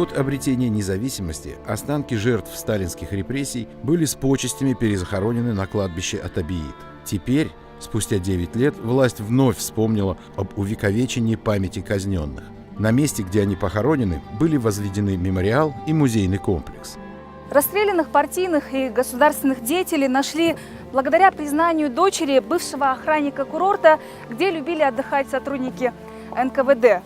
год обретения независимости останки жертв сталинских репрессий были с почестями перезахоронены на кладбище Атабиит. Теперь, спустя 9 лет, власть вновь вспомнила об увековечении памяти казненных. На месте, где они похоронены, были возведены мемориал и музейный комплекс. Расстрелянных партийных и государственных деятелей нашли благодаря признанию дочери бывшего охранника курорта, где любили отдыхать сотрудники НКВД.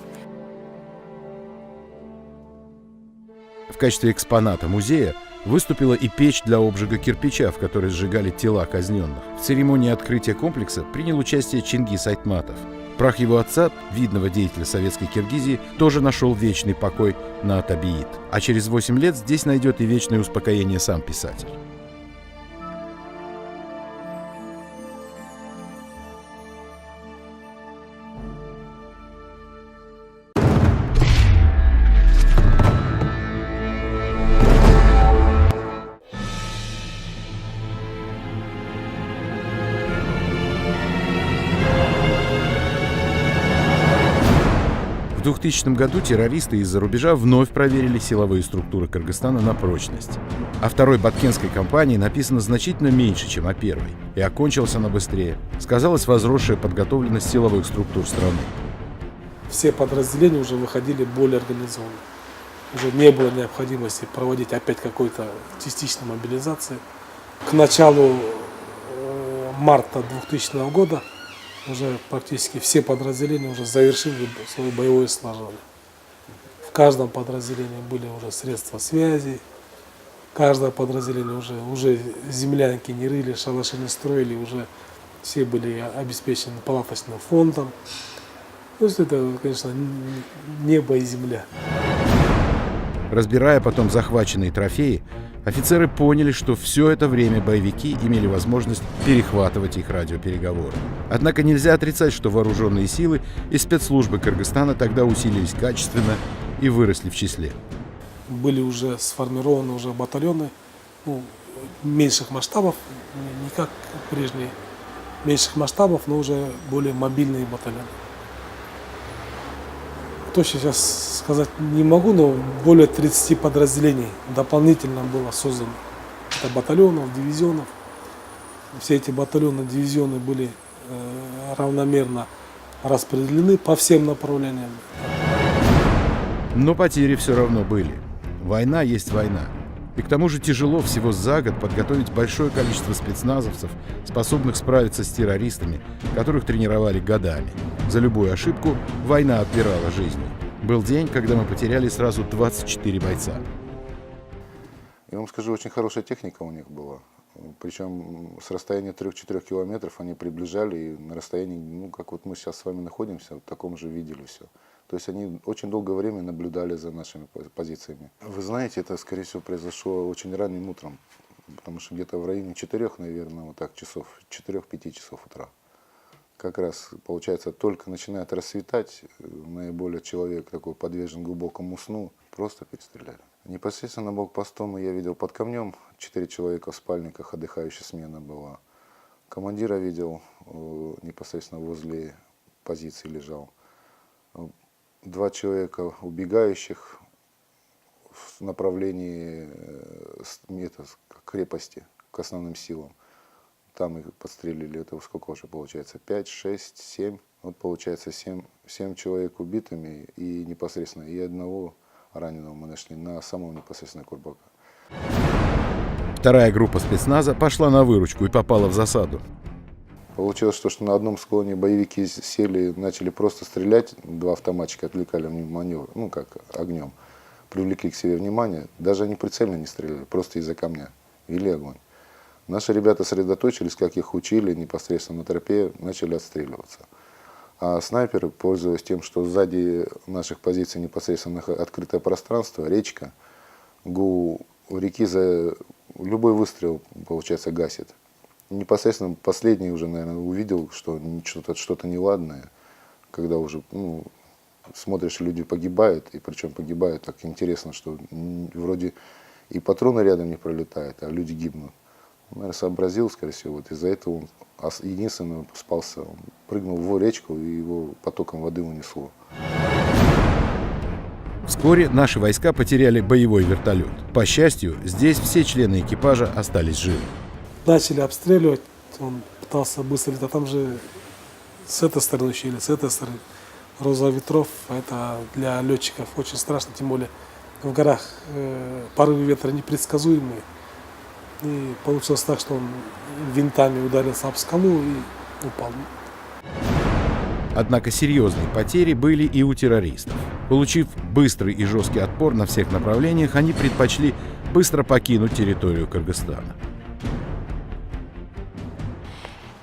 В качестве экспоната музея выступила и печь для обжига кирпича, в которой сжигали тела казненных. В церемонии открытия комплекса принял участие Чингис Айтматов. Прах его отца, видного деятеля советской Киргизии, тоже нашел вечный покой на Атабиит. А через 8 лет здесь найдет и вечное успокоение сам писатель. В 2000 году террористы из-за рубежа вновь проверили силовые структуры Кыргызстана на прочность. О второй Баткенской кампании написано значительно меньше, чем о первой, и окончилась она быстрее. Сказалась возросшая подготовленность силовых структур страны. Все подразделения уже выходили более организованно. Уже не было необходимости проводить опять какой-то частичной мобилизации. К началу марта 2000 года уже практически все подразделения уже завершили свое боевое слаживание. В каждом подразделении были уже средства связи, каждое подразделение уже землянки не рыли, шалаши не строили, уже все были обеспечены палаточным фондом. То есть это, конечно, небо и земля. Разбирая потом захваченные трофеи, офицеры поняли, что все это время боевики имели возможность перехватывать их радиопереговоры. Однако нельзя отрицать, что вооруженные силы и спецслужбы Кыргызстана тогда усилились качественно и выросли в числе. Были уже сформированы уже батальоны меньших масштабов, не как прежние, меньших масштабов, но уже более мобильные батальоны. Точно сейчас сказать не могу, но более 30 подразделений дополнительно было создано. Это батальонов, дивизионов. Все эти батальоны, дивизионы были равномерно распределены по всем направлениям. Но потери все равно были. Война есть война. И к тому же тяжело всего за год подготовить большое количество спецназовцев, способных справиться с террористами, которых тренировали годами. За любую ошибку война отбирала жизни. Был день, когда мы потеряли сразу 24 бойца. Я вам скажу, очень хорошая техника у них была. Причем с расстояния 3-4 километров они приближали, и на расстоянии, как вот мы сейчас с вами находимся, в таком же видели все. То есть они очень долгое время наблюдали за нашими позициями. Вы знаете, это, скорее всего, произошло очень ранним утром, потому что где-то в районе 4, наверное, вот так, часов, 4-5 часов утра. Как раз, получается, только начинает рассветать, наиболее человек такой подвержен глубокому сну, просто перестреляли. Непосредственно блокпостом я видел под камнем, 4 человека в спальниках, отдыхающая смена была. Командира видел, непосредственно возле позиции лежал. 2 человека убегающих в направлении крепости к основным силам. Там их подстрелили, это сколько уже получается, 5, 6, 7. Вот получается 7 человек убитыми и непосредственно, и одного раненого мы нашли на самом непосредственно Курбака. Вторая группа спецназа пошла на выручку и попала в засаду. Получилось, что на одном склоне боевики сели, начали просто стрелять, 2 автоматчика отвлекали маневр, как огнем, привлекли к себе внимание, даже они прицельно не стреляли, просто из-за камня вели огонь. Наши ребята сосредоточились, как их учили, непосредственно на тропе, начали отстреливаться. А снайперы, пользуясь тем, что сзади наших позиций непосредственно открытое пространство, речка, гул реки за любой выстрел, получается, гасит. Непосредственно последний уже, наверное, увидел, что что-то неладное, когда уже смотришь, люди погибают, и причем погибают так интересно, что вроде и патроны рядом не пролетают, а люди гибнут. Он, наверное, сообразил, скорее всего, вот из-за этого он единственное спался, он прыгнул в речку, и его потоком воды унесло. Вскоре наши войска потеряли боевой вертолет. По счастью, здесь все члены экипажа остались живы. Начали обстреливать, он пытался быстро летать, там же с этой стороны щели, с этой стороны. Роза ветров, это для летчиков очень страшно, тем более в горах порывы ветра непредсказуемые. И получилось так, что он винтами ударился об скалу и упал. Однако серьезные потери были и у террористов. Получив быстрый и жесткий отпор на всех направлениях, они предпочли быстро покинуть территорию Кыргызстана.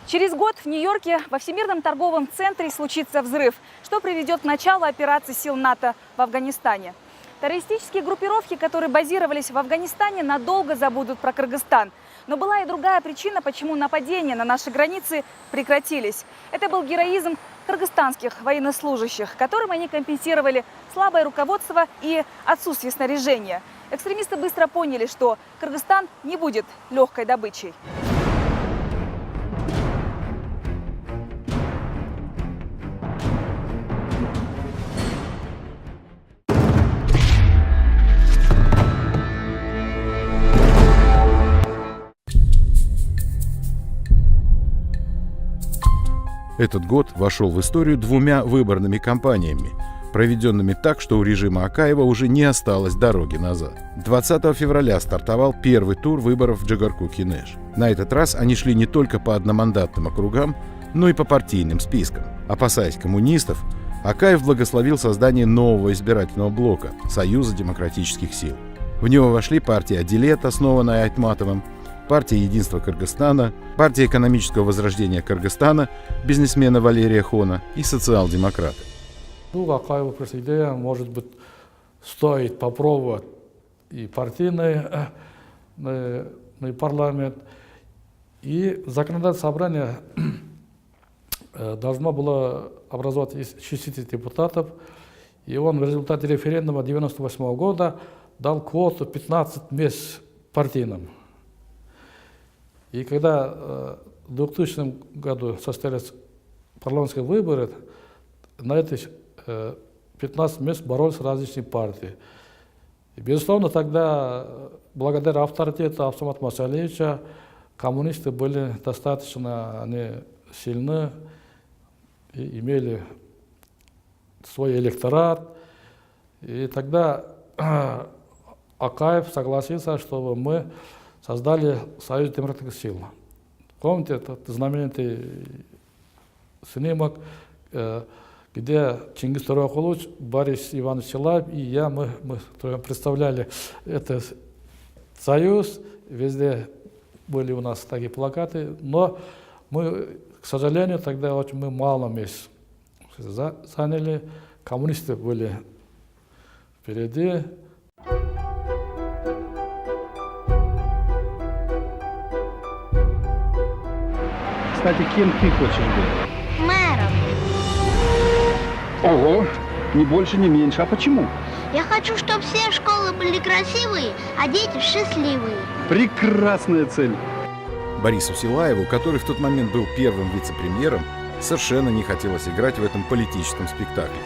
Через год в Нью-Йорке во Всемирном торговом центре случится взрыв, что приведет к началу операции сил НАТО в Афганистане. Террористические группировки, которые базировались в Афганистане, надолго забудут про Кыргызстан. Но была и другая причина, почему нападения на наши границы прекратились. Это был героизм кыргызстанских военнослужащих, которым они компенсировали слабое руководство и отсутствие снаряжения. Экстремисты быстро поняли, что Кыргызстан не будет легкой добычей. Этот год вошел в историю двумя выборными кампаниями, проведенными так, что у режима Акаева уже не осталось дороги назад. 20 февраля стартовал первый тур выборов в Джигарку-Кинеш. На этот раз они шли не только по одномандатным округам, но и по партийным спискам. Опасаясь коммунистов, Акаев благословил создание нового избирательного блока – Союза демократических сил. В него вошли партия «Адилет», основанная Айтматовым, партия «Единство Кыргызстана», партия экономического возрождения Кыргызстана, бизнесмена Валерия Хона и социал-демократы. Акаеву просто идея, может быть, стоит попробовать и партийный и парламент, и законодательное собрание должно было образовать из 60 депутатов, и он в результате референдума 1998 года дал квоту 15 мест партийным. И когда в 2000 году состоялись парламентские выборы, на эти 15 мест боролись различные партии. И, безусловно, тогда, благодаря авторитету Абсамата Масалевича, коммунисты были достаточно сильны и имели свой электорат. И тогда Акаев согласился, чтобы мы создали Союз демократических сил. Помните этот знаменитый снимок, где Чингис Туракулович, Борис Иванович Челаев и я, мы представляли этот союз, везде были у нас такие плакаты, но мы, к сожалению, тогда мы мало мест заняли, коммунисты были впереди. Кстати, кем ты хочешь быть? Мэром. Ого, ни больше, ни меньше. А почему? Я хочу, чтобы все школы были красивые, а дети счастливые. Прекрасная цель. Борису Силаеву, который в тот момент был первым вице-премьером, совершенно не хотелось играть в этом политическом спектакле.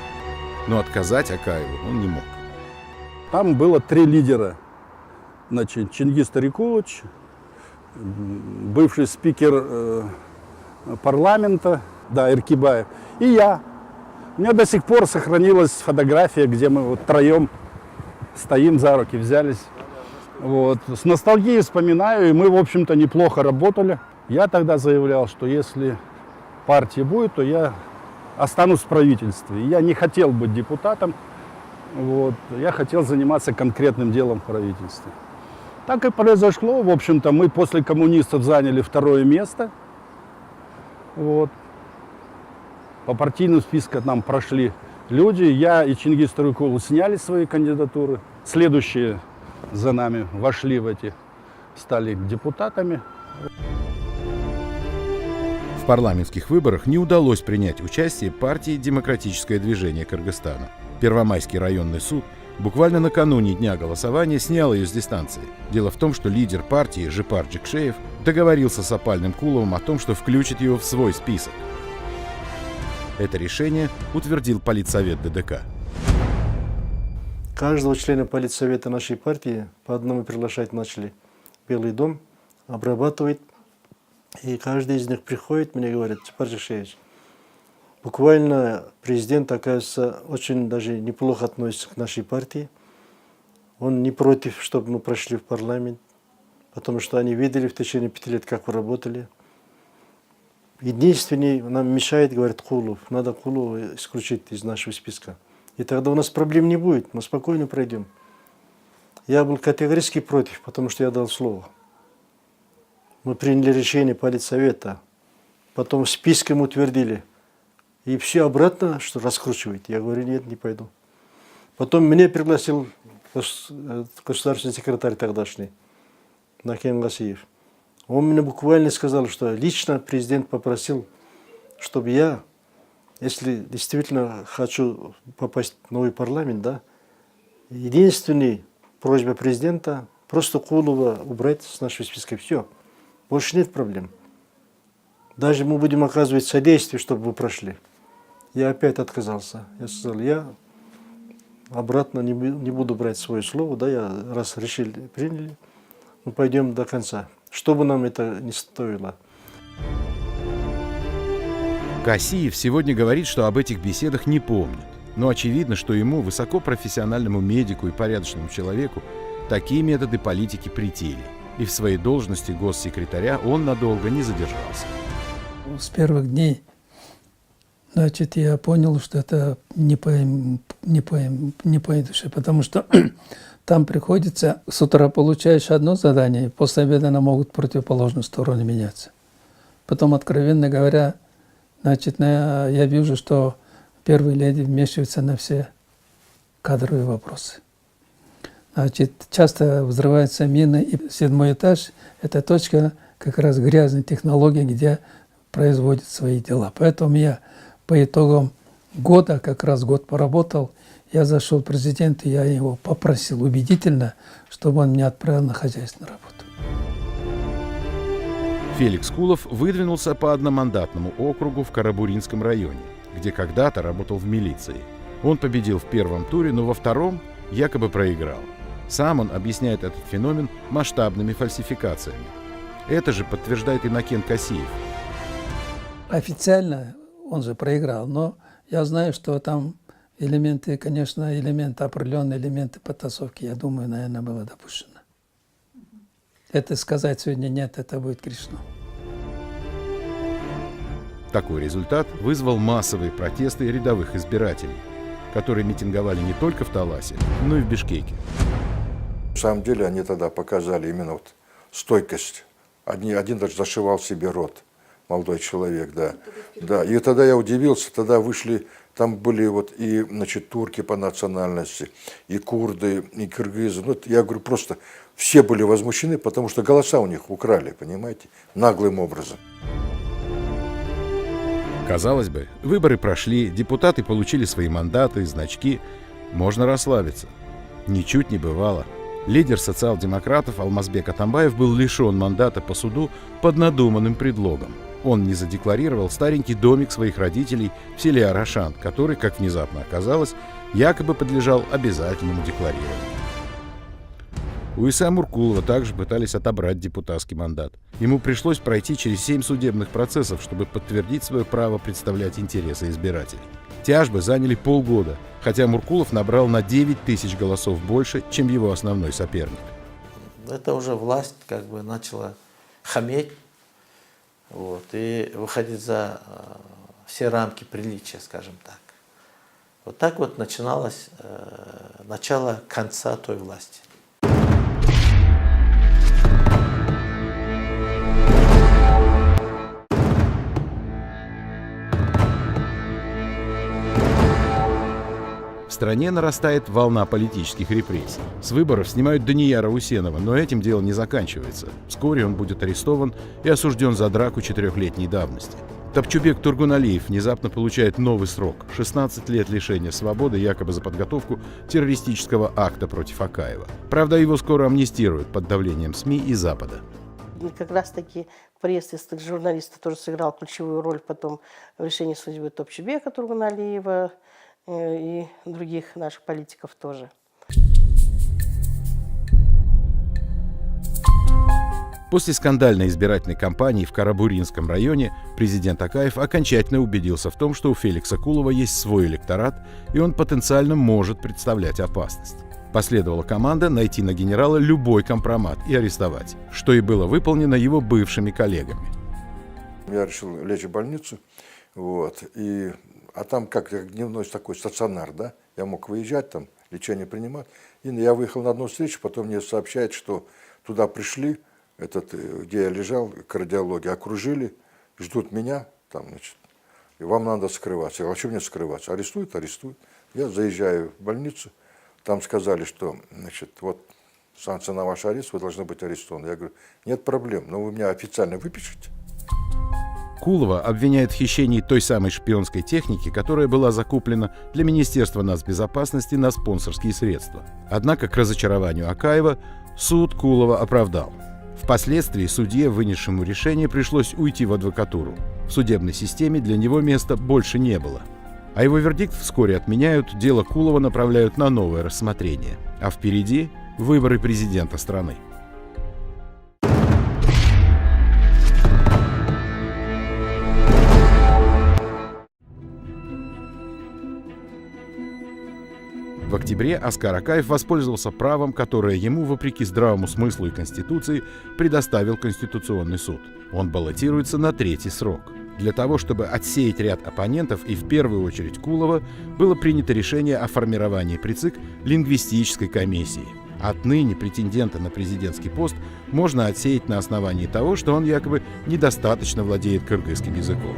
Но отказать Акаеву он не мог. Там было 3 лидера. Значит, Чингис Тарикулович, бывший спикер парламента, да, Эркибаев, и я. У меня до сих пор сохранилась фотография, где мы вот втроем стоим за руки, взялись. Вот. С ностальгией вспоминаю, и мы, в общем-то, неплохо работали. Я тогда заявлял, что если партия будет, то я останусь в правительстве. Я не хотел быть депутатом, вот. Я хотел заниматься конкретным делом в правительстве. Так и произошло. В общем-то, мы после коммунистов заняли 2-е место. Вот. По партийным спискам нам прошли люди. Я и Чингис Туракулович сняли свои кандидатуры. Следующие за нами вошли в эти, стали депутатами. В парламентских выборах не удалось принять участие партии «Демократическое движение Кыргызстана». Первомайский районный суд буквально накануне дня голосования снял ее с дистанции. Дело в том, что лидер партии Жипар Джекшеев договорился с Апальным Куловым о том, что включит его в свой список. Это решение утвердил политсовет ДДК. Каждого члена политсовета нашей партии по одному приглашать начали в Белый дом, обрабатывать. И каждый из них приходит, мне говорит: Джапар Джакшевич, буквально президент, оказывается, очень даже неплохо относится к нашей партии. Он не против, чтобы мы прошли в парламент, потому что они видели в течение 5 лет, как вы работали. Единственный нам мешает, говорит, Кулов. Надо Кулова исключить из нашего списка. И тогда у нас проблем не будет, мы спокойно пройдем. Я был категорически против, потому что я дал слово. Мы приняли решение политсовета, потом списком утвердили. И все обратно, что раскручивать. Я говорю: нет, не пойду. Потом меня пригласил государственный секретарь тогдашний, Накен Гасиев. Он мне буквально сказал, что лично президент попросил, чтобы я, если действительно хочу попасть в новый парламент, да, единственная просьба президента — просто Кулова убрать с нашего списка. Все. Больше нет проблем. Даже мы будем оказывать содействие, чтобы вы прошли. Я опять отказался. Я сказал: я обратно не буду брать свое слово, да, я раз решили, приняли, мы пойдем до конца. Что бы нам это ни стоило. Касиев сегодня говорит, что об этих беседах не помнит. Но очевидно, что ему, высокопрофессиональному медику и порядочному человеку, такие методы политики претили. И в своей должности госсекретаря он надолго не задержался. С первых дней, значит, я понял, что это не по душе, потому что там приходится, с утра получаешь одно задание, и после обеда они могут в противоположную сторону меняться. Потом, откровенно говоря, значит, я вижу, что первая леди вмешивается на все кадровые вопросы. Значит, часто взрываются мины, и 7-й этаж – это точка как раз грязной технологии, где производят свои дела. Поэтому я по итогам года, как раз год поработал, я зашел к президенту, я его попросил убедительно, чтобы он меня отправил на хозяйственную работу. Феликс Кулов выдвинулся по одномандатному округу в Карабуринском районе, где когда-то работал в милиции. Он победил в первом туре, но во втором якобы проиграл. Сам он объясняет этот феномен масштабными фальсификациями. Это же подтверждает и Накен Касиев. Официально он же проиграл, но я знаю, что там элементы, конечно, определенные элементы потасовки, я думаю, наверное, было допущено. Это сказать сегодня нет, это будет грешно. Такой результат вызвал массовые протесты рядовых избирателей, которые митинговали не только в Таласе, но и в Бишкеке. На самом деле они тогда показали именно вот стойкость. Один даже зашивал себе рот, молодой человек, да. Да. И тогда я удивился, тогда вышли, там были вот и, значит, турки по национальности, и курды, и кыргызы. Ну, я говорю, просто все были возмущены, потому что голоса у них украли, понимаете, наглым образом. Казалось бы, выборы прошли, депутаты получили свои мандаты, значки. Можно расслабиться. Ничуть не бывало. Лидер социал-демократов Алмазбек Атамбаев был лишен мандата по суду под надуманным предлогом. Он не задекларировал старенький домик своих родителей в селе Арашан, который, как внезапно оказалось, якобы подлежал обязательному декларированию. У Иса Муркулова также пытались отобрать депутатский мандат. Ему пришлось пройти через 7 судебных процессов, чтобы подтвердить свое право представлять интересы избирателей. Тяжбы заняли полгода, хотя Муркулов набрал на 9 тысяч голосов больше, чем его основной соперник. Это уже власть как бы начала хаметь, вот, и выходить за все рамки приличия, скажем так. Вот так вот начиналось начало конца той власти. В стране нарастает волна политических репрессий. С выборов снимают Данияра Усенова, но этим дело не заканчивается. Вскоре он будет арестован и осужден за драку 4-летней давности. Топчубек Тургуналиев внезапно получает новый срок – 16 лет лишения свободы якобы за подготовку террористического акта против Акаева. Правда, его скоро амнистируют под давлением СМИ и Запада. И как раз-таки приезд журналиста тоже сыграл ключевую роль потом в решении судьбы Топчубека Тургуналиева и других наших политиков тоже. После скандальной избирательной кампании в Карабуринском районе президент Акаев окончательно убедился в том, что у Феликса Кулова есть свой электорат, и он потенциально может представлять опасность. Последовала команда найти на генерала любой компромат и арестовать, что и было выполнено его бывшими коллегами. Я решил лечь в больницу, а там как дневной такой стационар, да, я мог выезжать там, лечение принимать. И я выехал на одну встречу, потом мне сообщают, что туда пришли, где я лежал, кардиологи, окружили, ждут меня, там, значит, и вам надо скрываться. Я говорю, а что мне скрываться? Арестуют? Арестуют. Я заезжаю в больницу, там сказали, что, значит, вот санкция на ваш арест, вы должны быть арестованы. Я говорю, нет проблем, но вы меня официально выпишите. Кулова обвиняют в хищении той самой шпионской техники, которая была закуплена для Министерства нацбезопасности на спонсорские средства. Однако, к разочарованию Акаева, суд Кулова оправдал. Впоследствии судье, вынесшему решение, пришлось уйти в адвокатуру. В судебной системе для него места больше не было. А его вердикт вскоре отменяют, дело Кулова направляют на новое рассмотрение. А впереди выборы президента страны. В октябре Оскар Акаев воспользовался правом, которое ему, вопреки здравому смыслу и Конституции, предоставил Конституционный суд. Он баллотируется на 3-й срок. Для того, чтобы отсеять ряд оппонентов и в первую очередь Кулова, было принято решение о формировании при ЦИК лингвистической комиссии. Отныне претендента на президентский пост можно отсеять на основании того, что он якобы недостаточно владеет кыргызским языком.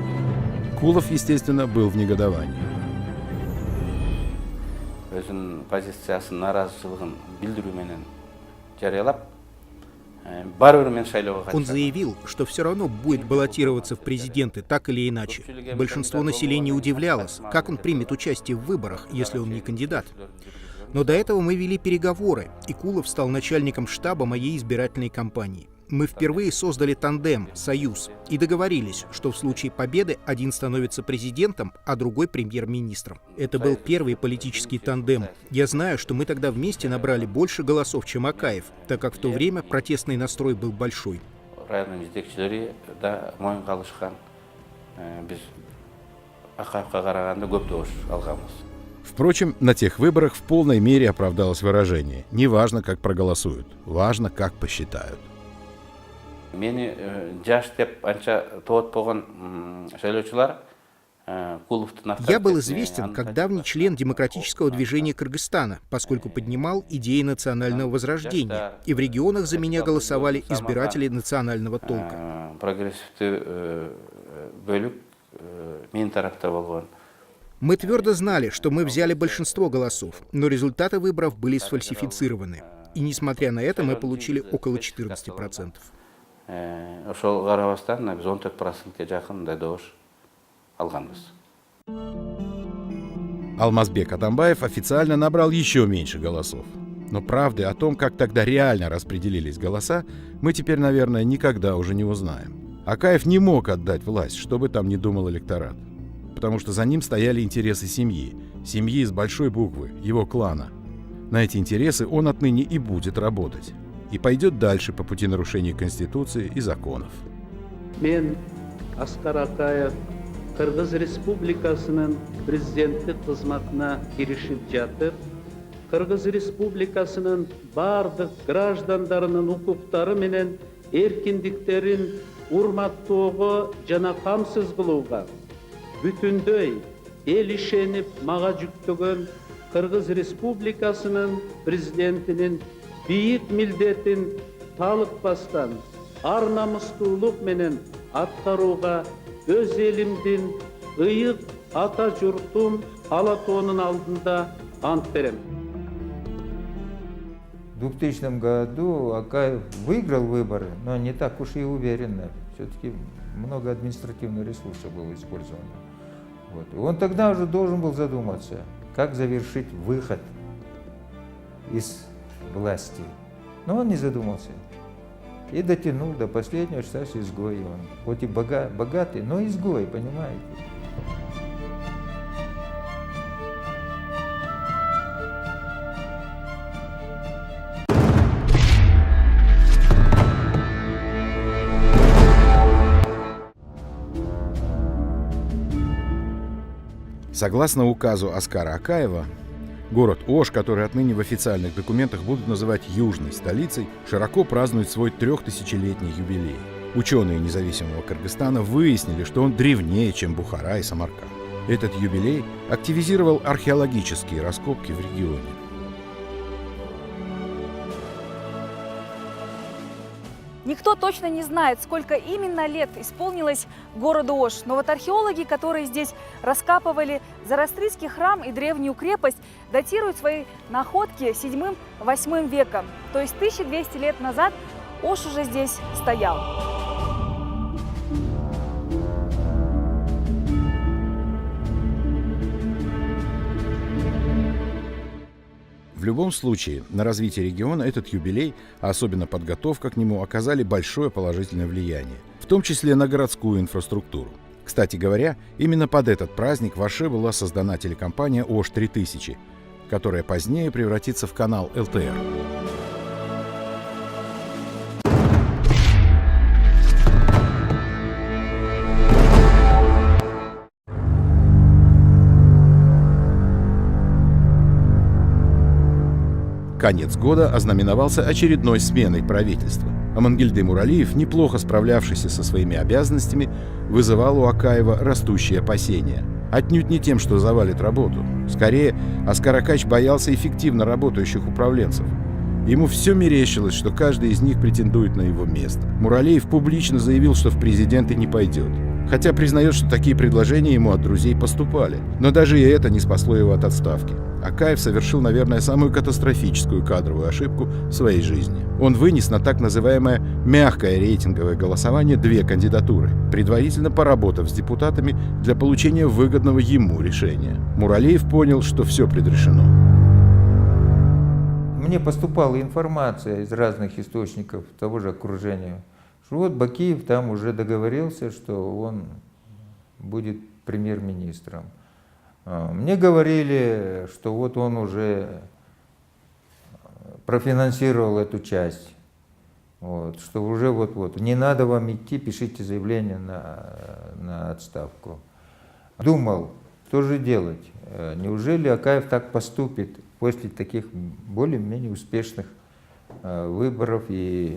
Кулов, естественно, был в негодовании. Өзінің позициясын, наразылығын білдіруменен жариялап, барыбір шайлауға қатысады. Он заявил, что все равно будет баллотироваться в президенты, так или иначе. Большинство населения удивлялось, как он примет участие в выборах, если он не кандидат. Но до этого мы вели переговоры, и Кулов стал начальником штаба моей избирательной кампании. Мы впервые создали тандем, союз, и договорились, что в случае победы один становится президентом, а другой премьер-министром. Это был первый политический тандем. Я знаю, что мы тогда вместе набрали больше голосов, чем Акаев, так как в то время протестный настрой был большой. Впрочем, на тех выборах в полной мере оправдалось выражение «не важно, как проголосуют, важно, как посчитают». Я был известен как давний член демократического движения Кыргызстана, поскольку поднимал идеи национального возрождения, и в регионах за меня голосовали избиратели национального толка. Мы твердо знали, что мы взяли большинство голосов, но результаты выборов были сфальсифицированы. И несмотря на это, мы получили около 14%. Алмазбек Атамбаев официально набрал еще меньше голосов. Но правды о том, как тогда реально распределились голоса, мы теперь, наверное, никогда уже не узнаем. Акаев не мог отдать власть, что бы там ни думал электорат. Потому что за ним стояли интересы семьи. Семьи с большой буквы, его клана. На эти интересы он отныне и будет работать. И пойдет дальше по пути нарушения Конституции и законов. Мен Оскар Акаев Кыргыз Республикасынын президенттик кызматына киришип жатып, Кыргыз Республикасынын бардык граждандарынын укуктары менен эркиндиктерин урматтоого жана камсыз кылууга бүтүндөй эл ишенип мага жүктөгөн Кыргыз Республикасынын президентинин бийик милдетин талыкпастан ар намыстуулук менен аткарууга өз элимдин ыйык ата журтум ала тоонун алдында ант берем. В 2000 году Акаев выиграл выборы, но не так уж и уверенно. Все-таки много административных ресурсов было использовано. И он тогда уже должен был задуматься, как завершить выход из власти. Но он не задумался. И дотянул до последнего, считается изгоем. Он хоть и богатый, но изгой, понимаете. Согласно указу Аскара Акаева, город Ош, который отныне в официальных документах будут называть южной столицей, широко празднует свой 3000-летний юбилей. Ученые независимого Кыргызстана выяснили, что он древнее, чем Бухара и Самарканд. Этот юбилей активизировал археологические раскопки в регионе. Никто точно не знает, сколько именно лет исполнилось городу Ош. Но вот археологи, которые здесь раскапывали Зороастрийский храм и древнюю крепость, датируют свои находки 7-8 веком. То есть 1200 лет назад Ош уже здесь стоял. В любом случае, на развитие региона этот юбилей, а особенно подготовка к нему, оказали большое положительное влияние, в том числе на городскую инфраструктуру. Кстати говоря, именно под этот праздник в Оше была создана телекомпания «Ош-3000», которая позднее превратится в канал ЛТР. Конец года ознаменовался очередной сменой правительства. Амангельды Муралиев, неплохо справлявшийся со своими обязанностями, вызывал у Акаева растущие опасения. Отнюдь не тем, что завалит работу. Скорее, Аскар Акаевич боялся эффективно работающих управленцев. Ему все мерещилось, что каждый из них претендует на его место. Муралиев публично заявил, что в президенты не пойдет. Хотя признает, что такие предложения ему от друзей поступали. Но даже и это не спасло его от отставки. Акаев совершил, наверное, самую катастрофическую кадровую ошибку в своей жизни. Он вынес на так называемое мягкое рейтинговое голосование 2 кандидатуры, предварительно поработав с депутатами для получения выгодного ему решения. Муралиев понял, что все предрешено. Мне поступала информация из разных источников того же окружения, что вот Бакиев там уже договорился, что он будет премьер-министром. Мне говорили, что вот он уже профинансировал эту часть, вот, что уже вот-вот, не надо вам идти, пишите заявление на отставку. Думал, что же делать? Неужели Акаев так поступит после таких более-менее успешных выборов, и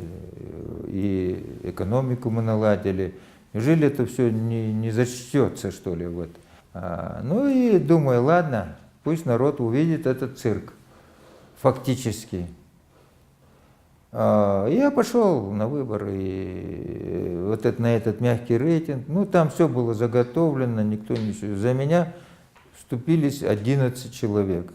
экономику мы наладили? Неужели это все не зачтется, что ли? Вот. Ну и думаю, ладно, пусть народ увидит этот цирк, фактически. Я пошел на выборы, и вот на этот мягкий рейтинг, ну там все было заготовлено, никто ничего. За меня вступились 11 человек.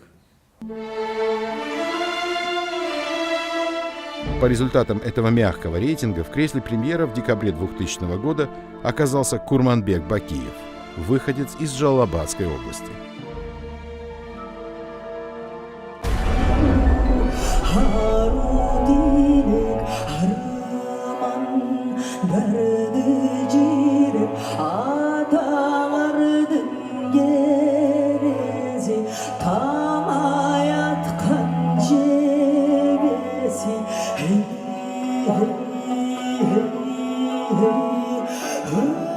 По результатам этого мягкого рейтинга в кресле премьера в декабре 2000 года оказался Курманбек Бакиев, выходец из Жалалабадской области. Hey, hey, hey, hey.